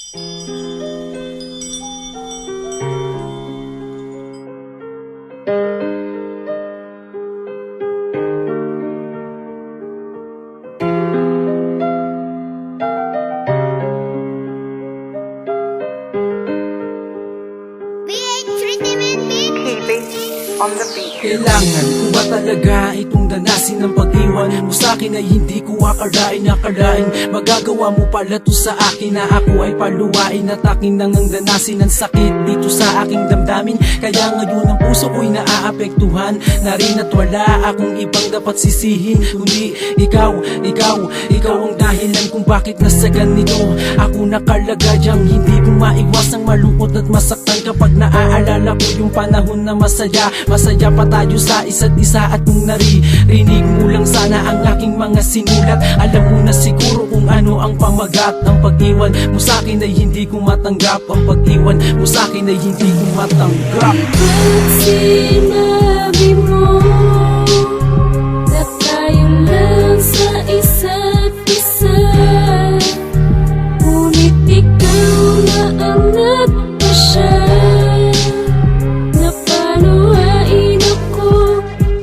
On the beat. Kailangan ko ba talaga itong danasin ng pag-iwan mo sa'kin ay hindi ko akalain magagawa mo pala to sa akin na ako ay paluwain at aking nangang danasin ang sakit dito sa aking damdamin. Kaya ngayon ang puso ko'y naaapektuhan na rin at wala akong ibang dapat sisihin kundi ikaw ang dahilan kung bakit nasa ganito ako nakalaga. Hindi ko maiwasang malungkot at masaktan kapag naaalala ko yung panahon na masaya pa tayo sa isa't isa. At kung naririnig mo lang sana ang aking mga sinulat, alam mo na siguro kung ano ang pamagat. Ang pag-iwan mo sa'kin ay hindi ko matanggap. Ang pag-iwan mo sa'kin ay hindi ko matanggap. Bakit sinabi mo na tayo lang sa isa't isa? Ngunit ikaw na ang nagpasya na paluhain ako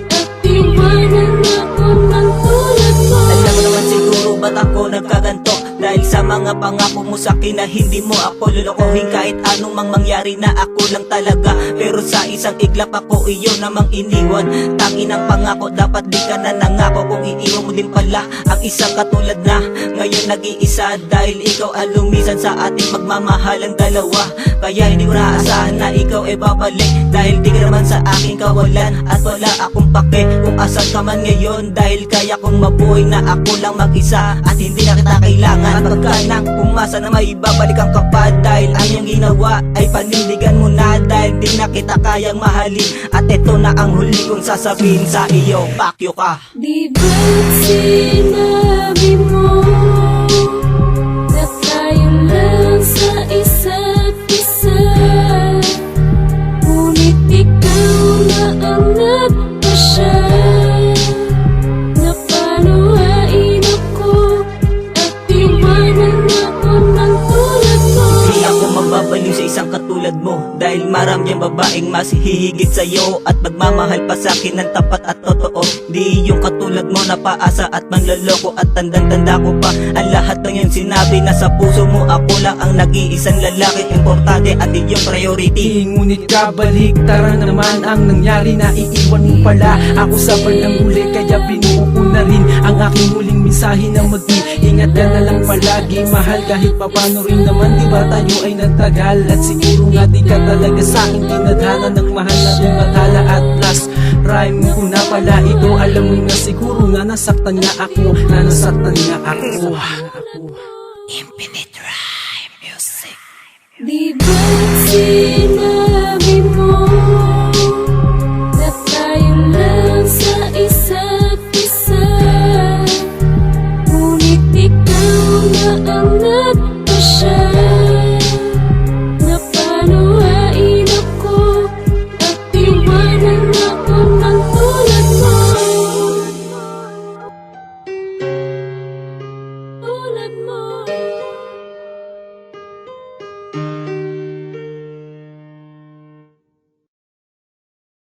at iwanan ako ng tulad mo. Alam mo naman siguro ba't ako nagkaganto? Dahil sa mga pangako mo sa'kin na hindi mo ako lulukohin kahit anong mangyari na ako lang talaga. Pero sa isang iglap ako iyo namang iniwan. Tangin ang pangako, dapat di ka na nangako. Kung iiwan mo din pala ang isang katulad na ngayon nag-iisa. Dahil ikaw ang lumisan sa ating magmamahalang dalawa. Kaya hindi ko naasahan na ikaw ay babalik. Dahil di ka naman sa aking kawalan at wala akong pake kung asan ka man ngayon. Dahil kaya kong mabuhay na ako lang mag-isa at hindi na kita kailangan. At pagkanang umasa na may babalikan ka pa, dahil ang iyong ginawa ay panindigan mo na. Dahil di na kita kayang mahalin at ito na ang huli kong sasabihin sa iyo, pakyo ka. Di ba't sinabi mo na tayo lang sa isa't isa? Ngunit ikaw na ang nagpasya na paluhain ako at iwanan ako ng tulad mo. Di ako mababaliw sa isang katulad mo, dahil marami ang babaeng mas hihigit sa'yo at magmamahal pa sa'kin ng tapat at totoo. Di yung katulad mo na paasa at manloloko at tandang-tanda ko pa ang lahat ng yung sinabi na sa puso mo ako lang ang nag-iisang lalaki importante at iyong priority. Ngunit kabaliktaran naman ang nangyari na iiwan mo pala ako sa bandang huli. Kaya binuo ko na rin ang aking huling mensahe na mag-iingat ka na lang palagi. Mahal kahit papano rin naman, di ba tayo ay nagtagal? At siguro nga di ka talaga sa'kin tinadhana ng mahal na di matala. At last rhyme ko na pala ito, alam mo na siguro na nasaktan niya ako. Infinite Rhyme Music. Di ba't sinabi